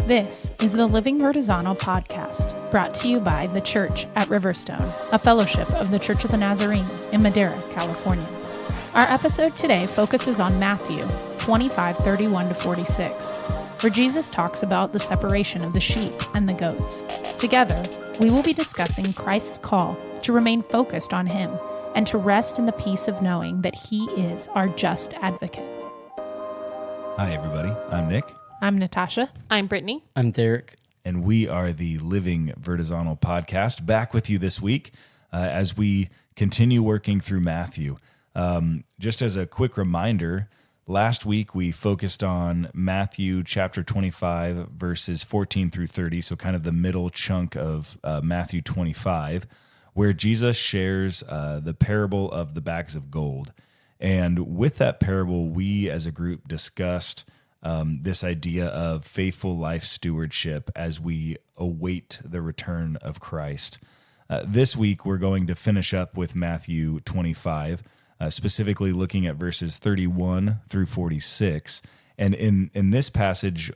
This is the Living Vertizontal podcast, brought to you by The Church at Riverstone, a fellowship of the Church of the Nazarene in Madera, California. Our episode today focuses on Matthew 25:31-46, where Jesus talks about the separation of the sheep and the goats. Together, we will be discussing Christ's call to remain focused on Him and to rest in the peace of knowing that He is our just advocate. Hi, everybody. I'm Nick. I'm Natasha. I'm Brittany. I'm Derek. And we are the Living Vertizontal podcast, back with you this week as we continue working through Matthew. Just as a quick reminder, last week we focused on Matthew chapter 25, verses 14 through 30, so kind of the middle chunk of Matthew 25, where Jesus shares the parable of the bags of gold. And with that parable, we as a group discussed this idea of faithful life stewardship as we await the return of Christ. This week, we're going to finish up with Matthew 25, specifically looking at verses 31 through 46. And in this passage,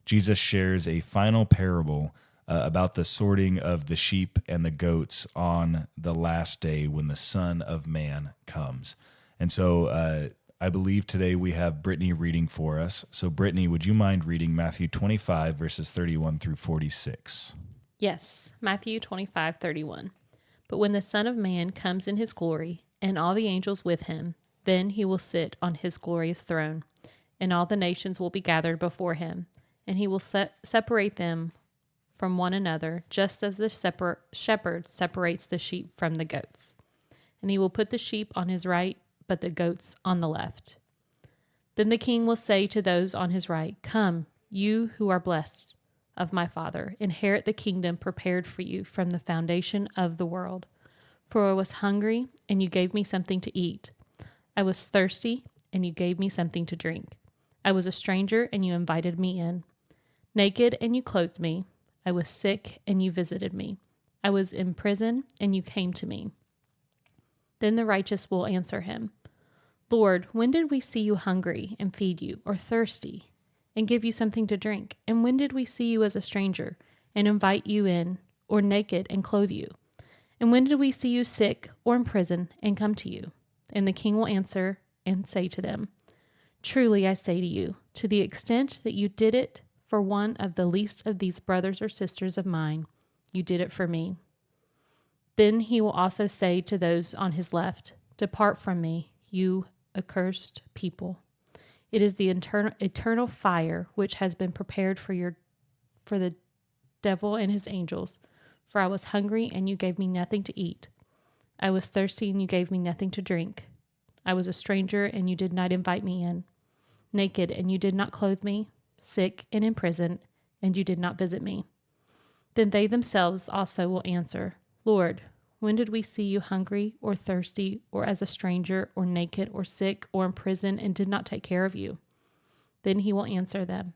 Jesus shares a final parable about the sorting of the sheep and the goats on the last day when the Son of Man comes. And so I believe today we have Brittany reading for us. So Brittany, would you mind reading Matthew 25, verses 31 through 46? Yes, Matthew 25:31. But when the Son of Man comes in his glory, and all the angels with him, then he will sit on his glorious throne, and all the nations will be gathered before him, and he will separate them from one another, just as the shepherd separates the sheep from the goats. And he will put the sheep on his right, but the goats on the left. Then the king will say to those on his right, "Come, you who are blessed of my Father, inherit the kingdom prepared for you from the foundation of the world. For I was hungry, and you gave me something to eat. I was thirsty, and you gave me something to drink. I was a stranger, and you invited me in. Naked, and you clothed me. I was sick, and you visited me. I was in prison, and you came to me." Then the righteous will answer him, "Lord, when did we see you hungry and feed you, or thirsty and give you something to drink? And when did we see you as a stranger and invite you in, or naked and clothe you? And when did we see you sick or in prison and come to you?" And the king will answer and say to them, "Truly I say to you, to the extent that you did it for one of the least of these brothers or sisters of mine, you did it for me." Then he will also say to those on his left, "Depart from me, you accursed people. It is the eternal fire which has been prepared for the devil and his angels. For I was hungry, and you gave me nothing to eat. I was thirsty, and you gave me nothing to drink. I was a stranger, and you did not invite me in. Naked, and you did not clothe me. Sick and in prison, and you did not visit me." Then they themselves also will answer, "Lord, when did we see you hungry or thirsty or as a stranger or naked or sick or in prison and did not take care of you?" Then he will answer them,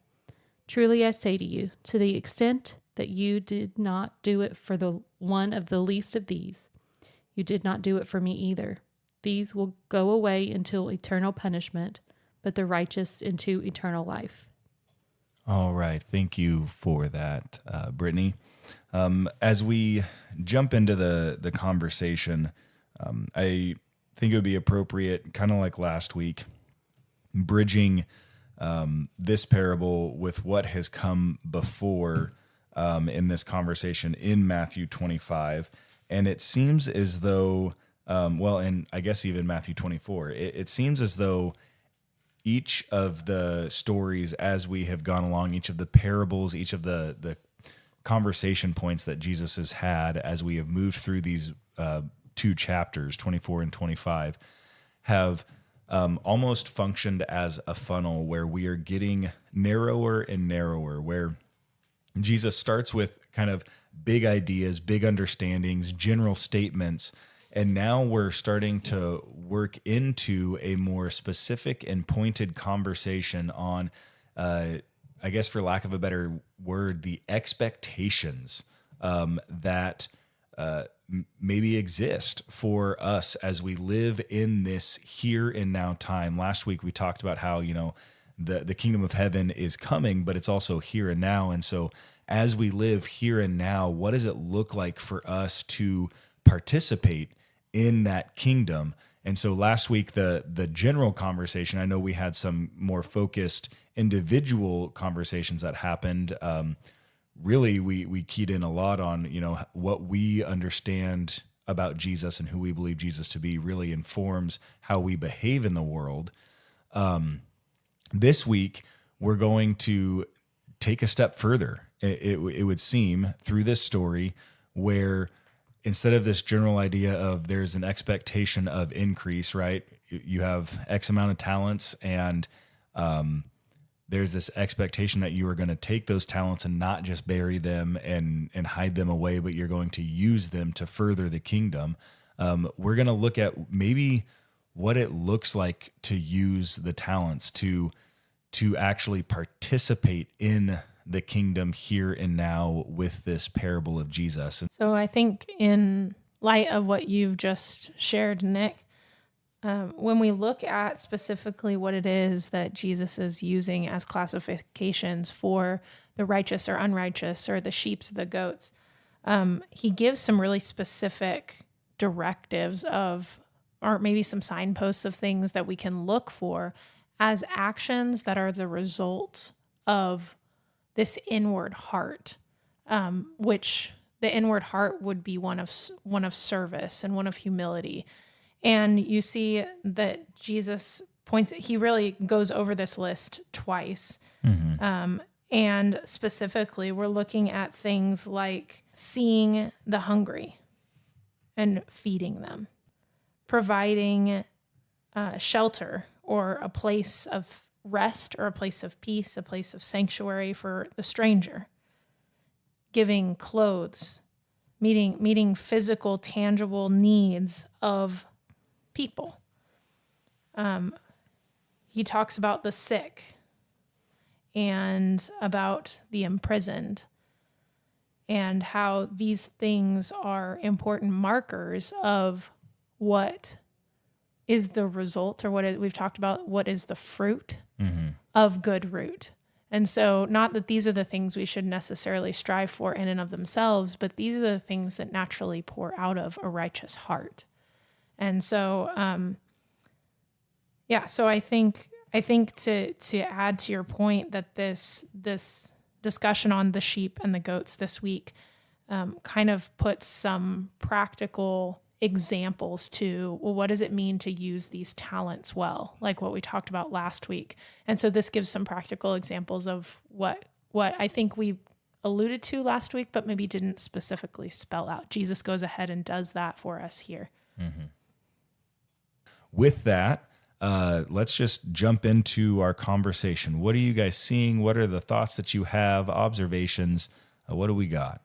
"Truly I say to you, to the extent that you did not do it for the one of the least of these, you did not do it for me either. These will go away into eternal punishment, but the righteous into eternal life." All right. Thank you for that, Brittany. As we jump into the conversation, I think it would be appropriate, kind of like last week, bridging this parable with what has come before in this conversation in Matthew 25. And it seems as though, and I guess even Matthew 24, it seems as though each of the stories as we have gone along, each of the parables, each of the conversation points that Jesus has had as we have moved through these two chapters, 24 and 25, have almost functioned as a funnel where we are getting narrower and narrower, where Jesus starts with kind of big ideas, big understandings, general statements, and now we're starting to work into a more specific and pointed conversation on, I guess for lack of a better word, the expectations that maybe exist for us as we live in this here and now time. Last week we talked about how, the kingdom of heaven is coming, but it's also here and now. And so as we live here and now, what does it look like for us to participate in that kingdom? And so last week, the general conversation, I know we had some more focused individual conversations that happened. Really, we keyed in a lot on, what we understand about Jesus and who we believe Jesus to be really informs how we behave in the world. This week, we're going to take a step further, it would seem, through this story, where instead of this general idea of there's an expectation of increase, right? You have X amount of talents, and there's this expectation that you are going to take those talents and not just bury them and hide them away, but you're going to use them to further the kingdom. We're going to look at maybe what it looks like to use the talents to actually participate in the kingdom here and now with this parable of Jesus. So I think in light of what you've just shared, Nick, when we look at specifically what it is that Jesus is using as classifications for the righteous or unrighteous or the sheep or the goats, he gives some really specific directives or maybe some signposts of things that we can look for as actions that are the result of this inward heart, which the inward heart would be one of service and one of humility. And you see that Jesus he really goes over this list twice. Mm-hmm. And specifically, we're looking at things like seeing the hungry and feeding them, providing shelter or a place of rest or a place of peace, a place of sanctuary for the stranger, giving clothes, meeting physical, tangible needs of people. He talks about the sick and about the imprisoned and how these things are important markers of what is the result, or we've talked about, what is the fruit of good root. And so not that these are the things we should necessarily strive for in and of themselves, but these are the things that naturally pour out of a righteous heart. And so, so I think to add to your point that this discussion on the sheep and the goats this week kind of puts some practical examples to, well, what does it mean to use these talents well, like what we talked about last week. And so this gives some practical examples of what I think we alluded to last week, but maybe didn't specifically spell out. Jesus goes ahead and does that for us here. Mm-hmm. With that, let's just jump into our conversation. What are you guys seeing? What are the thoughts that you have, observations? What do we got?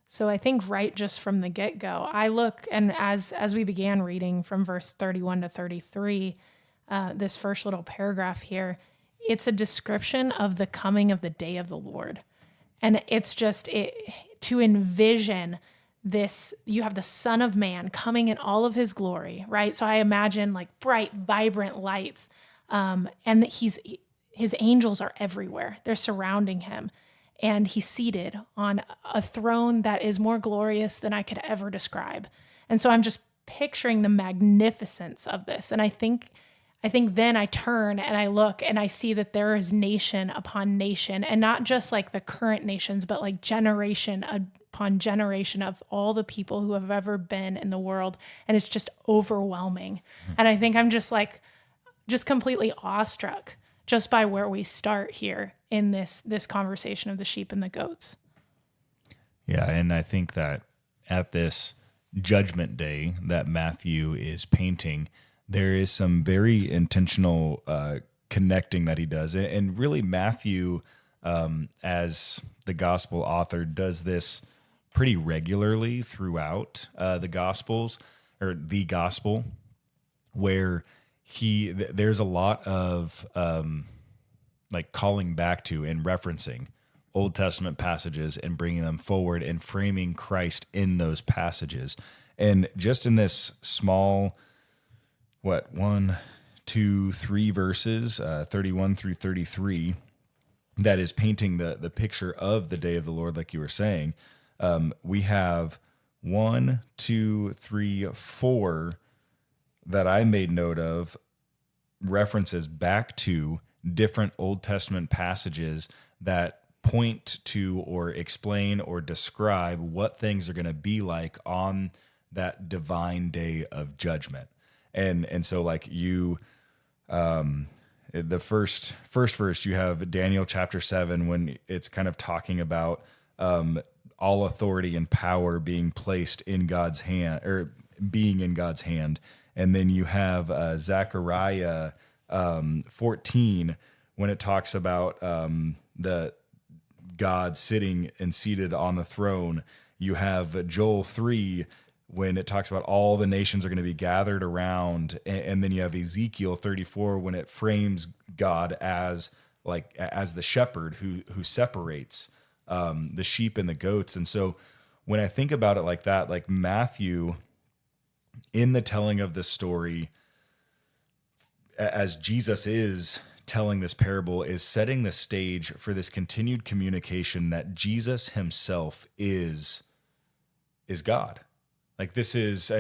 So I think right just from the get-go, I look, and as we began reading from verse 31 to 33, this first little paragraph here, it's a description of the coming of the day of the Lord. And it's just to envision this, you have the Son of Man coming in all of his glory, right? So I imagine like bright, vibrant lights, and his angels are everywhere. They're surrounding him. And he's seated on a throne that is more glorious than I could ever describe. And so I'm just picturing the magnificence of this. And I think then I turn and I look and I see that there is nation upon nation, and not just like the current nations, but like generation upon generation of all the people who have ever been in the world. And it's just overwhelming. And I think I'm just completely awestruck just by where we start here in this conversation of the sheep and the goats. Yeah, and I think that at this judgment day that Matthew is painting, there is some very intentional connecting that he does. And really Matthew, as the gospel author, does this pretty regularly throughout the Gospels, or the gospel, where there's a lot of like calling back to and referencing Old Testament passages and bringing them forward and framing Christ in those passages. And just in this small, 1, to 3 verses, 31 through 33, that is painting the picture of the day of the Lord, like you were saying. We have 1, 2, 3, 4 that I made note of references back to different Old Testament passages that point to or explain or describe what things are going to be like on that divine day of judgment. And so like you, the first verse, you have Daniel chapter 7, when it's kind of talking about all authority and power being placed in God's hand, or being in God's hand. And then you have Zechariah 14, when it talks about the God sitting and seated on the throne. You have Joel 3, when it talks about all the nations are going to be gathered around. And then you have Ezekiel 34, when it frames God as the shepherd who separates the sheep and the goats. And so when I think about it like that, like Matthew, in the telling of this story, as Jesus is telling this parable, is setting the stage for this continued communication that Jesus himself is God. Like this is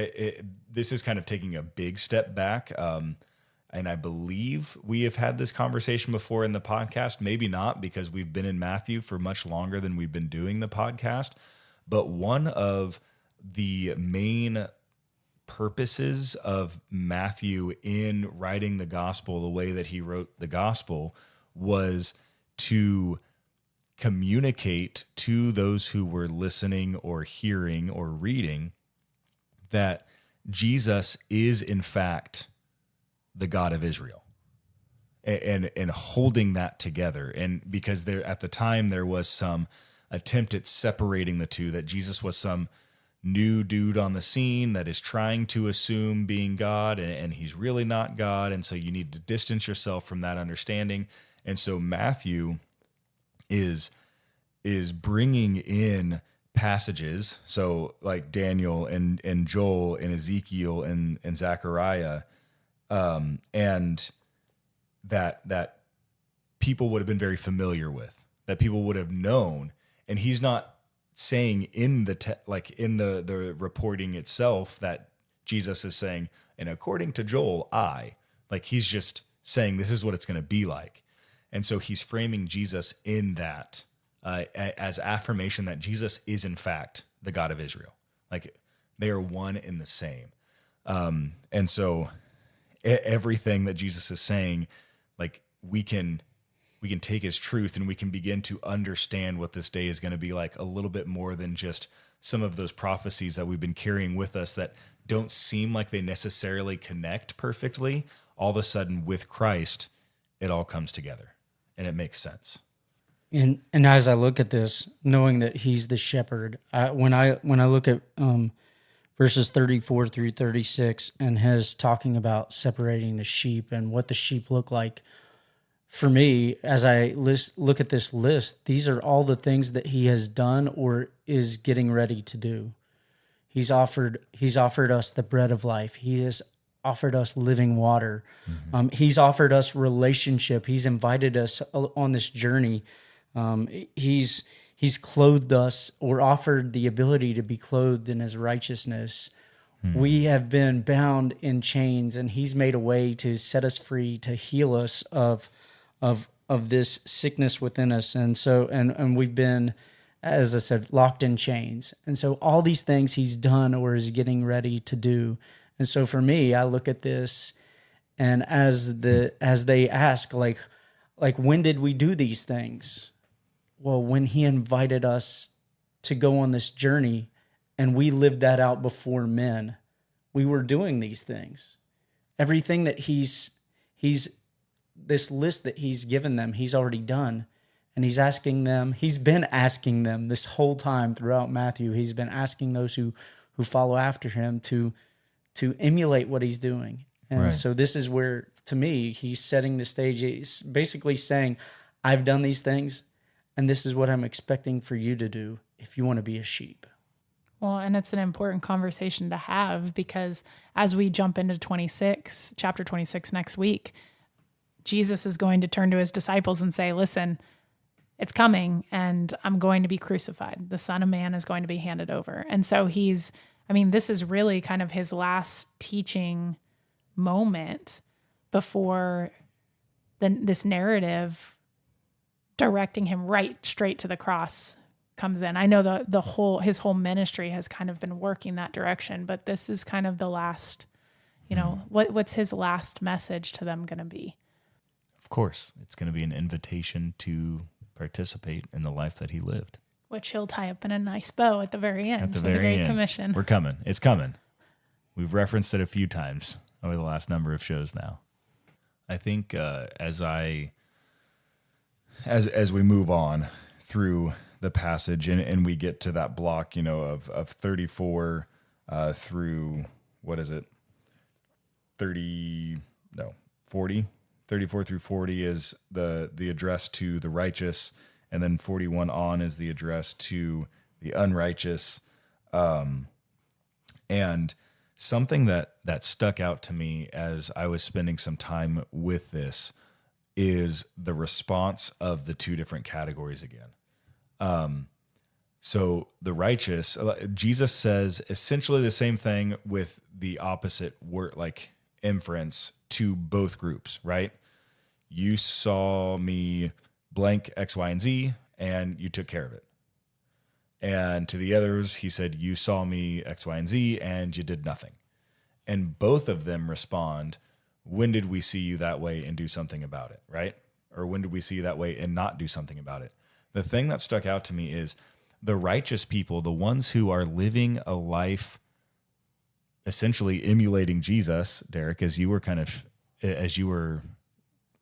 kind of taking a big step back. And I believe we have had this conversation before in the podcast, maybe not, because we've been in Matthew for much longer than we've been doing the podcast. But one of the main purposes of Matthew in writing the gospel the way that he wrote the gospel was to communicate to those who were listening or hearing or reading that Jesus is in fact the God of Israel, and holding that together. And because there at the time there was some attempt at separating the two, that Jesus was some new dude on the scene that is trying to assume being God, and he's really not God. And so you need to distance yourself from that understanding. And so Matthew is bringing in passages, so like Daniel and Joel and Ezekiel and Zechariah, and that people would have been very familiar with, that people would have known. And he's not saying in the reporting itself that Jesus is saying, and according to Joel, he's just saying this is what it's going to be like. And so he's framing Jesus in that as affirmation that Jesus is in fact the God of Israel. Like they are one and the same. And so everything that Jesus is saying, like we can take as truth, and we can begin to understand what this day is going to be like a little bit more than just some of those prophecies that we've been carrying with us that don't seem like they necessarily connect perfectly. All of a sudden with Christ, it all comes together and it makes sense. And as I look at this, knowing that he's the shepherd, when I look at verses 34 through 36 and his talking about separating the sheep and what the sheep look like, for me, as I look at this list, these are all the things that he has done or is getting ready to do. He's offered us the bread of life. He has offered us living water. Mm-hmm. He's offered us relationship. He's invited us on this journey. He's clothed us, or offered the ability to be clothed in his righteousness. Mm-hmm. We have been bound in chains, and he's made a way to set us free, to heal us of this sickness within us. And so, and we've been, as I said, locked in chains. And so all these things he's done or is getting ready to do. And so for me, I look at this, and as they ask, like, when did we do these things? Well, when he invited us to go on this journey, and we lived that out before men, we were doing these things. Everything that he's this list that he's given them, he's already done. And he's been asking them this whole time throughout Matthew. He's been asking those who follow after him to emulate what he's doing. And right. So this is where, to me, he's setting the stage. He's basically saying, I've done these things, and this is what I'm expecting for you to do if you want to be a sheep. Well, and it's an important conversation to have because as we jump into chapter 26 next week, Jesus is going to turn to his disciples and say, listen, it's coming and I'm going to be crucified. The Son of Man is going to be handed over. And so this is really kind of his last teaching moment before this narrative directing him right straight to the cross comes in. I know his whole ministry has kind of been working that direction, but this is kind of the last, what's his last message to them going to be? Of course, it's going to be an invitation to participate in the life that he lived. Which he'll tie up in a nice bow at the very end. At the with very the Great end. Commission. We're coming. It's coming. We've referenced it a few times over the last number of shows now. I think as we move on through the passage and we get to that block, of 34 through, 40. 34 through 40 is the address to the righteous, and then 41 on is the address to the unrighteous. And something that stuck out to me as I was spending some time with this is the response of the two different categories again. So the righteous, Jesus says essentially the same thing with the opposite word, like inference to both groups, right? You saw me blank X, Y, and Z, and you took care of it. And to the others, he said, you saw me X, Y, and Z, and you did nothing. And both of them respond, when did we see you that way and do something about it, right? Or when did we see you that way and not do something about it? The thing that stuck out to me is the righteous people, the ones who are living a life essentially emulating Jesus, Derek, as you were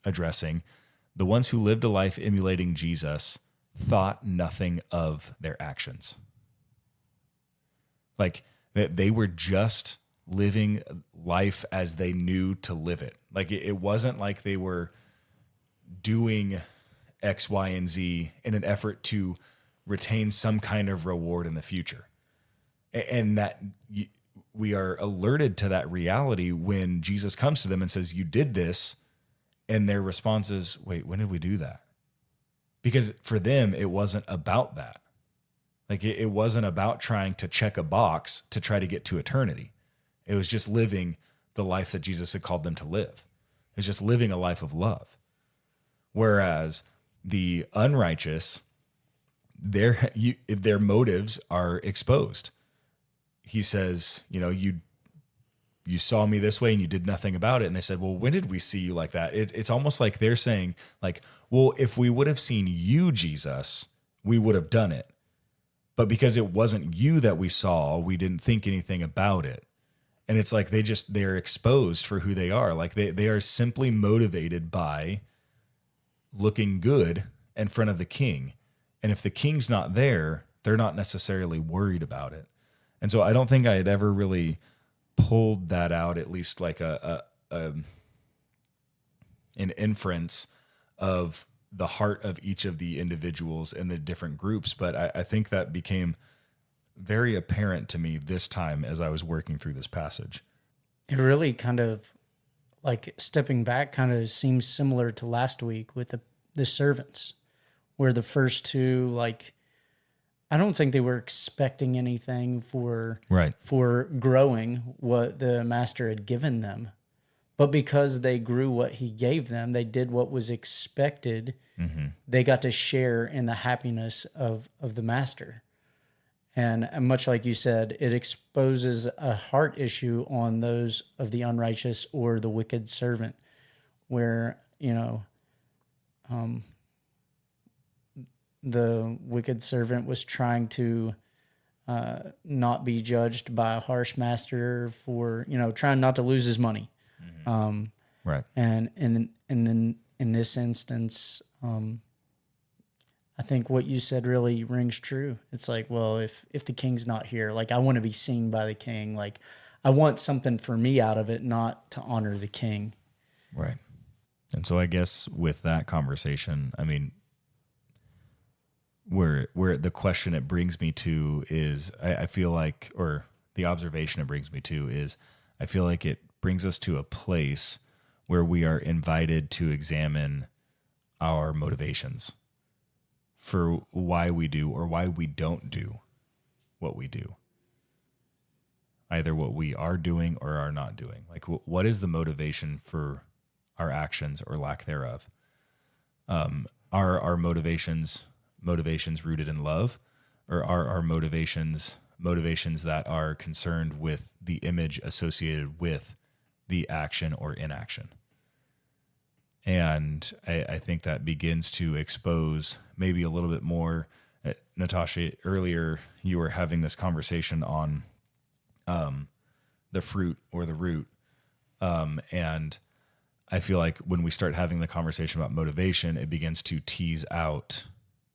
addressing, the ones who lived a life emulating Jesus thought nothing of their actions. Like they were just living life as they knew to live it. Like it wasn't like they were doing X, Y, and Z in an effort to retain some kind of reward in the future. And that we are alerted to that reality when Jesus comes to them and says, you did this. And their response is, wait, when did we do that? Because for them, it wasn't about that. Like it wasn't about trying to check a box to try to get to eternity. It was just living the life that Jesus had called them to live. It's just living a life of love. Whereas the unrighteous, their motives are exposed. He says, you saw me this way and you did nothing about it. And they said, well, when did we see you like that? It's almost like they're saying, like, well, if we would have seen you, Jesus, we would have done it. But because it wasn't you that we saw, we didn't think anything about it. And it's like they're exposed for who they are. Like they are simply motivated by looking good in front of the king. And if the king's not there, they're not necessarily worried about it. And so I don't think I had ever really pulled that out, at least like an inference of the heart of each of the individuals in the different groups. But I think that became very apparent to me this time as I was working through this passage. It really kind of, like stepping back, kind of seems similar to last week with the servants, where the first two, like, I don't think they were expecting anything for growing what the master had given them. But because they grew what he gave them, they did what was expected. Mm-hmm. They got to share in the happiness of the master. And much like you said, it exposes a heart issue on those of the unrighteous or the wicked servant, where, the wicked servant was trying to not be judged by a harsh master for, trying not to lose his money. Mm-hmm. Right. And then in this instance, I think what you said really rings true. It's like, well, if the king's not here, like I want to be seen by the king. Like I want something for me out of it, not to honor the king. Right. And so I guess with that conversation, I mean, where the question it brings me to is, I feel like, or the observation it brings me to is, I feel like it brings us to a place where we are invited to examine our motivations for why we do or why we don't do what we do. Either what we are doing or are not doing. Like, what is the motivation for our actions or lack thereof? Are our motivations rooted in love, or are our motivations that are concerned with the image associated with the action or inaction? And I think that begins to expose maybe a little bit more. Natasha, earlier you were having this conversation on the fruit or the root. And I feel like when we start having the conversation about motivation, it begins to tease out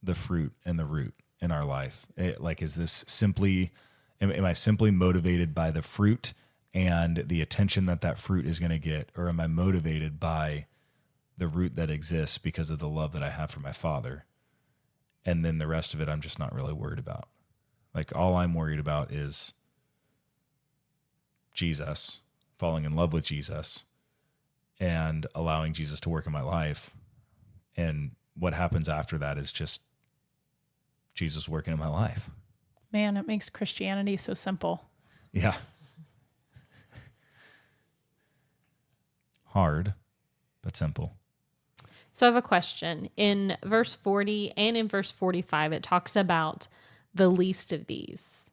the fruit and the root in our life. Is this simply, am I simply motivated by the fruit and the attention that fruit is going to get? Or am I motivated by the root that exists because of the love that I have for my Father? And then the rest of it, I'm just not really worried about. Like, all I'm worried about is Jesus, falling in love with Jesus, and allowing Jesus to work in my life. And what happens after that is just Jesus working in my life. Man, it makes Christianity so simple. Yeah. Hard, but simple. So I have a question. In verse 40 and in verse 45, it talks about the least of these.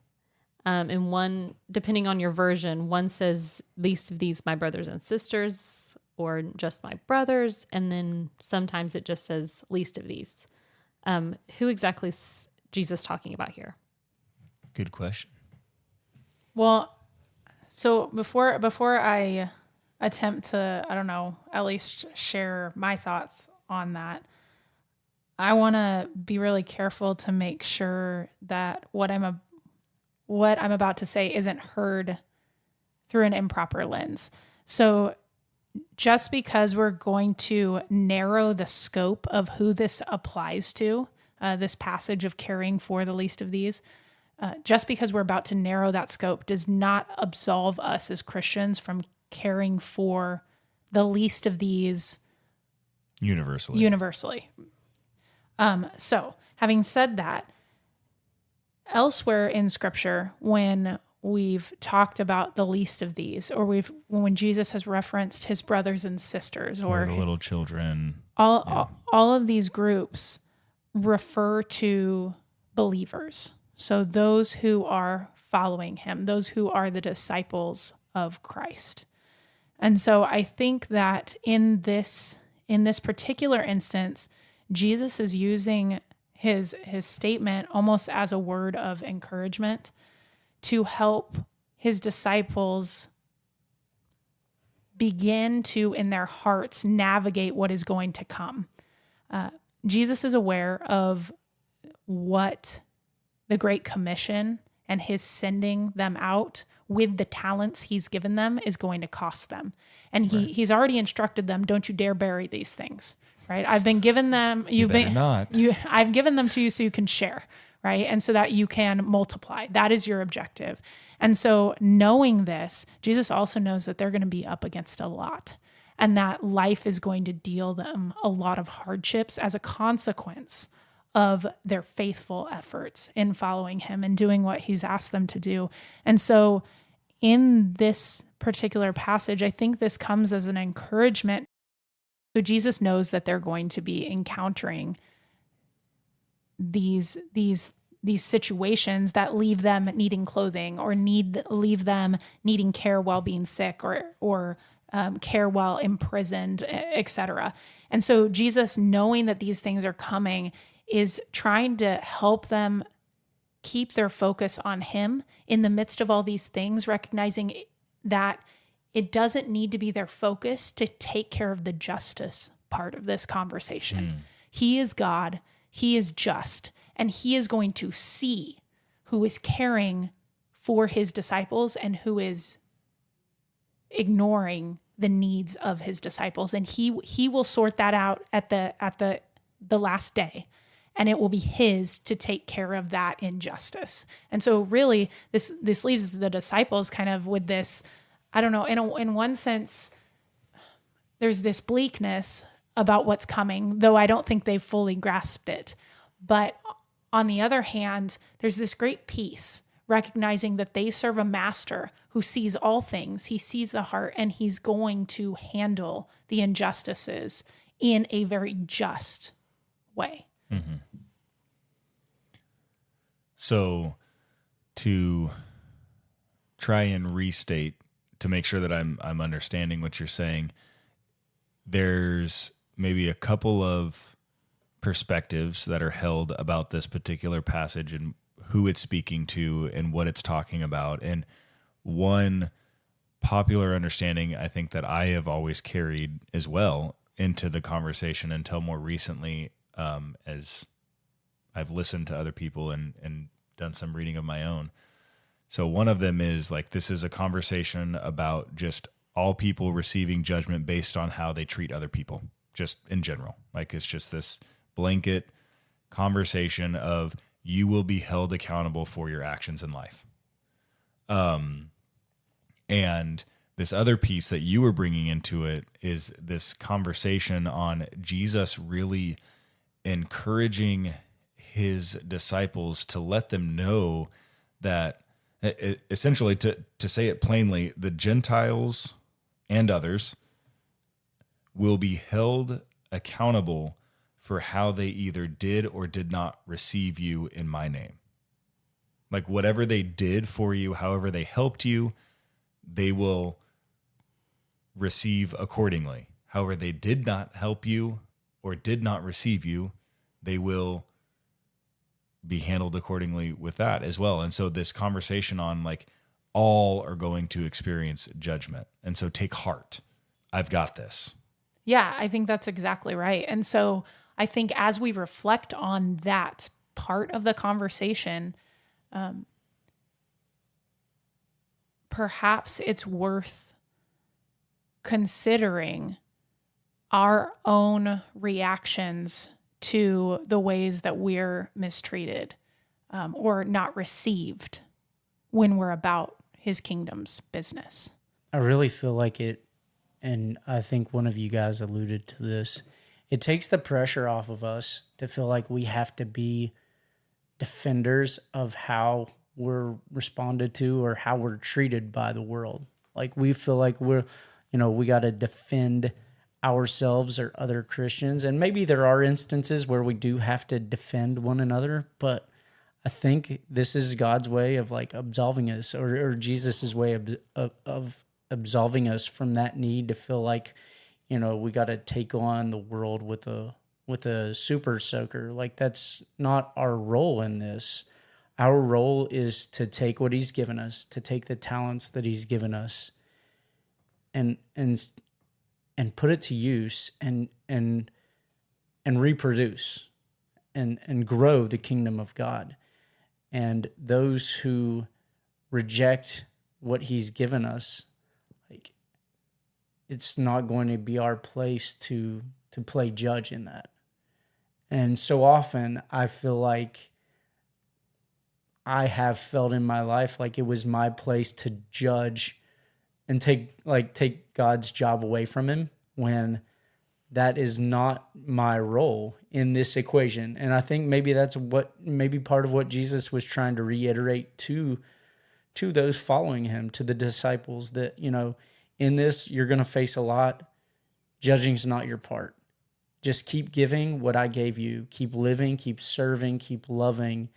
And one, depending on your version, one says least of these, my brothers and sisters, or just my brothers. And then sometimes it just says least of these. Who exactly is Jesus talking about here? Good question. Well, so before I attempt to, I don't know, at least share my thoughts on that, I want to be really careful to make sure that what I'm about to say isn't heard through an improper lens. So just because we're going to narrow the scope of who this applies to, this passage of caring for the least of these, just because we're about to narrow that scope does not absolve us as Christians from caring for the least of these universally. So having said that, elsewhere in Scripture, when we've talked about the least of these, or when Jesus has referenced his brothers and sisters, or the little children, all of these groups refer to believers. So those who are following him, those who are the disciples of Christ. And so I think that in this particular instance, Jesus is using his statement almost as a word of encouragement to help his disciples begin to, in their hearts, navigate what is going to come. Jesus is aware of what the Great Commission and his sending them out with the talents he's given them is going to cost them. And he's already instructed them, don't you dare bury these things, right? I've been given them, I've given them to you so you can share, right? And so that you can multiply. That is your objective. And so knowing this, Jesus also knows that they're going to be up against a lot, and that life is going to deal them a lot of hardships as a consequence of their faithful efforts in following him and doing what he's asked them to do. And so in this particular passage, I think this comes as an encouragement. So Jesus knows that they're going to be encountering these situations that leave them needing clothing, or leave them needing care while being sick, or care while imprisoned, etc. And so Jesus, knowing that these things are coming, is trying to help them keep their focus on him in the midst of all these things, recognizing that it doesn't need to be their focus to take care of the justice part of this conversation. He is God, he is just, and he is going to see who is caring for his disciples and who is ignoring the needs of his disciples. And he will sort that out at the last day. and it will be his to take care of that injustice. And so really this leaves the disciples kind of with this, I don't know, in one sense, there's this bleakness about what's coming, though I don't think they've fully grasped it. But on the other hand, there's this great peace, recognizing that they serve a master who sees all things. He sees the heart, and he's going to handle the injustices in a very just way. Mm-hmm. So to try and restate, to make sure that I'm understanding what you're saying, there's maybe a couple of perspectives that are held about this particular passage and who it's speaking to and what it's talking about. And one popular understanding, I think, that I have always carried as well into the conversation until more recently, as I've listened to other people and done some reading of my own. So one of them is like, this is a conversation about just all people receiving judgment based on how they treat other people, just in general. Like, it's just this blanket conversation of you will be held accountable for your actions in life. And this other piece that you were bringing into it is this conversation on Jesus really encouraging his disciples to let them know that, essentially, to say it plainly, the Gentiles and others will be held accountable for how they either did or did not receive you in my name. Like, whatever they did for you, however they helped you, they will receive accordingly. However they did not help you or did not receive you, they will be handled accordingly with that as well. And so this conversation on, like, all are going to experience judgment. And so take heart. I've got this. Yeah, I think that's exactly right. And so I think as we reflect on that part of the conversation, perhaps it's worth considering our own reactions to the ways that we're mistreated or not received when we're about his kingdom's business. I really feel like it, and I think one of you guys alluded to this, it takes the pressure off of us to feel like we have to be defenders of how we're responded to or how we're treated by the world. Like, we feel like we got to defend ourselves or other Christians. And maybe there are instances where we do have to defend one another, but I think this is God's way of, like, absolving us, or Jesus's way of absolving us from that need to feel like, we got to take on the world with a super soaker. Like, that's not our role in this. Our role is to take what he's given us, to take the talents that he's given us and put it to use and reproduce and grow the kingdom of God. And those who reject what he's given us, like, it's not going to be our place to play judge in that. And so often I feel like I have felt in my life like it was my place to judge and take God's job away from him, when that is not my role in this equation. And I think maybe that's maybe part of what Jesus was trying to reiterate to those following him, to the disciples, that, in this, you're going to face a lot. Judging's not your part. Just keep giving what I gave you. Keep living, keep serving, keep loving,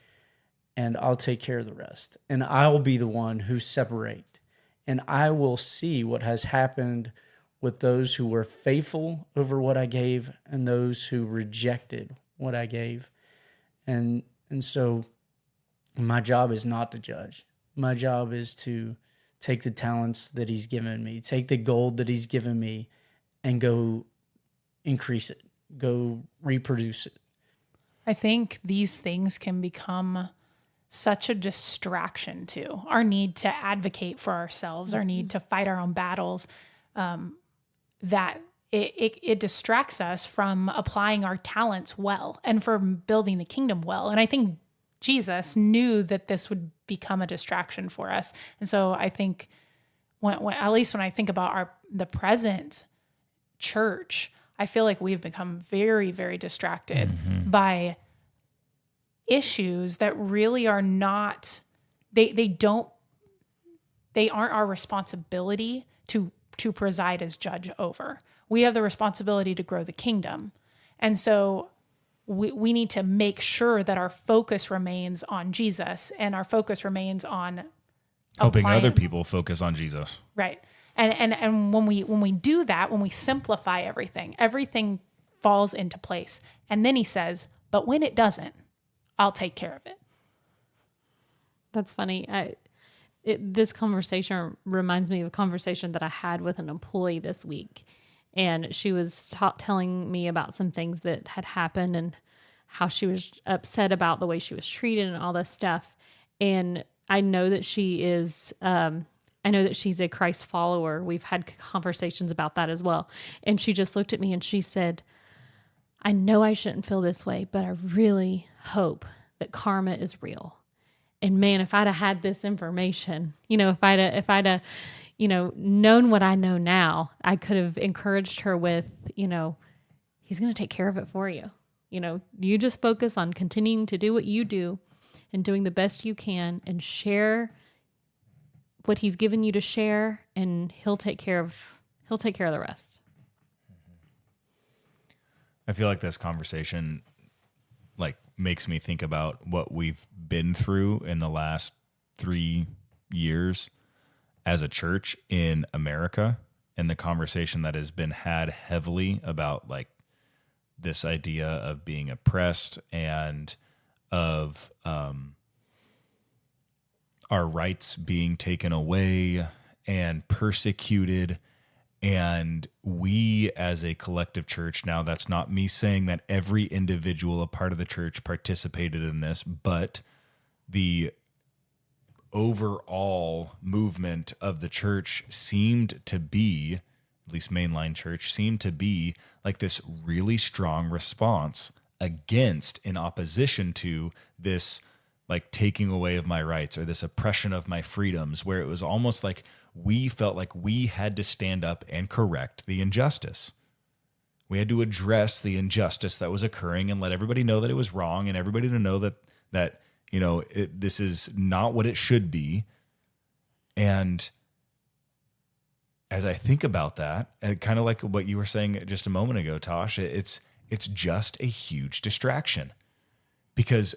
and I'll take care of the rest. And I'll be the one who separate. And I will see what has happened with those who were faithful over what I gave and those who rejected what I gave. And so my job is not to judge. My job is to take the talents that he's given me, take the gold that he's given me, and go increase it, go reproduce it. I think these things can become such a distraction too. Our need to advocate for ourselves, our need to fight our own battles, that it distracts us from applying our talents well and from building the kingdom well. And I think Jesus knew that this would become a distraction for us. And so I think when at least when I think about the present church, I feel like we've become very, very distracted by issues that really are not, they aren't our responsibility to preside as judge over. We have the responsibility to grow the kingdom. And so we need to make sure that our focus remains on Jesus and our focus remains on helping other people focus on Jesus. Right. And when we do that, when we simplify everything falls into place. And then he says, but when it doesn't, I'll take care of it. That's funny. This conversation reminds me of a conversation that I had with an employee this week. And she was telling me about some things that had happened and how she was upset about the way she was treated and all this stuff. And I know that she is, I know that she's a Christ follower. We've had conversations about that as well. And she just looked at me and she said, I know I shouldn't feel this way, but I really hope that karma is real. And man, if I'd have had this information, if I'd have, known what I know now, I could have encouraged her with, he's going to take care of it for you. You just focus on continuing to do what you do and doing the best you can and share what he's given you to share, and he'll take care of the rest. I feel like this conversation makes me think about what we've been through in the last 3 years as a church in America, and the conversation that has been had heavily about this idea of being oppressed and of our rights being taken away and persecuted. And we as a collective church, now that's not me saying that every individual a part of the church participated in this, but the overall movement of the church seemed to be, at least mainline church, seemed to be this really strong response against, in opposition to this taking away of my rights or this oppression of my freedoms, where it was almost like we felt like we had to stand up and correct the injustice. We had to address the injustice that was occurring and let everybody know that it was wrong, and everybody to know that this is not what it should be. And as I think about that, and kind of like what you were saying just a moment ago, Tosh, it's just a huge distraction, because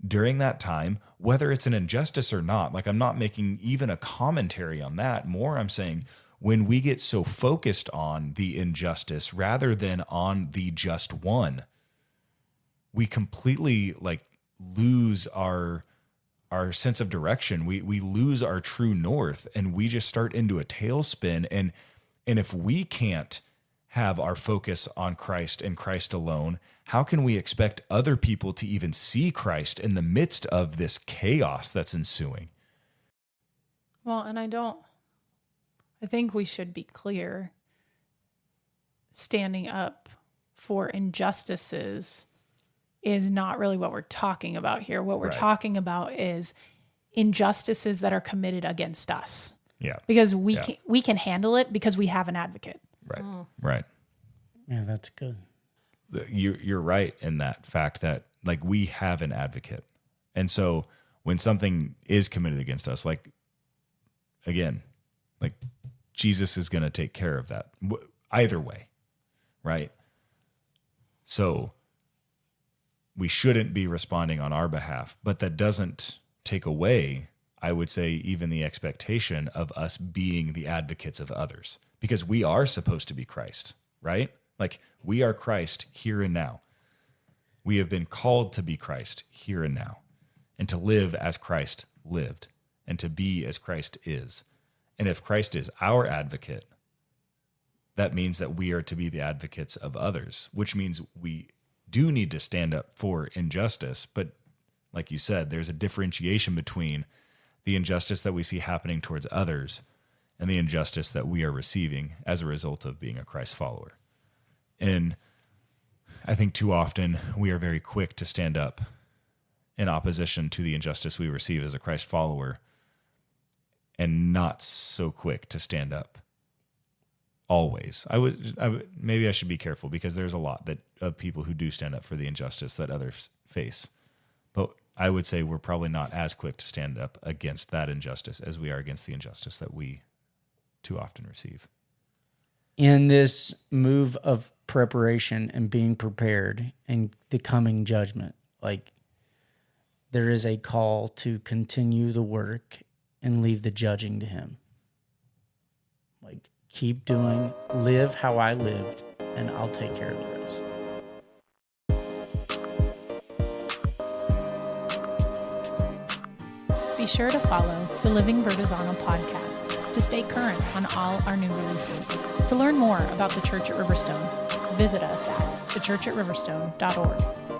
during that time, whether it's an injustice or not, I'm not making even a commentary on that. More, I'm saying when we get so focused on the injustice rather than on the just one, we completely lose our sense of direction. We lose our true north, and we just start into a tailspin. And if we can't have our focus on Christ and Christ alone, how can we expect other people to even see Christ in the midst of this chaos that's ensuing? Well, and I think we should be clear. Standing up for injustices is not really what we're talking about here. What we're talking about is injustices that are committed against us. Yeah. Because we can handle it because we have an advocate. Right. Right. Yeah, that's good. You're right in that fact that we have an advocate. And so when something is committed against us, Jesus is going to take care of that either way. Right. So we shouldn't be responding on our behalf, but that doesn't take away, I would say, even the expectation of us being the advocates of others, because we are supposed to be Christ, right? We are Christ here and now. We have been called to be Christ here and now, and to live as Christ lived, and to be as Christ is. And if Christ is our advocate, that means that we are to be the advocates of others, which means we do need to stand up for injustice. But like you said, there's a differentiation between the injustice that we see happening towards others and the injustice that we are receiving as a result of being a Christ follower. And I think too often we are very quick to stand up in opposition to the injustice we receive as a Christ follower, and not so quick to stand up. Always. I would maybe I should be careful, because there's a lot of people who do stand up for the injustice that others face. But I would say we're probably not as quick to stand up against that injustice as we are against the injustice that we too often receive. In this move of preparation and being prepared and the coming judgment, like, there is a call to continue the work and leave the judging to him. Like, keep doing, live how I lived, and I'll take care of the rest. Be sure to follow the Living Vertizontal podcast to stay current on all our new releases. To learn more about the Church at Riverstone, visit us at thechurchatriverstone.org.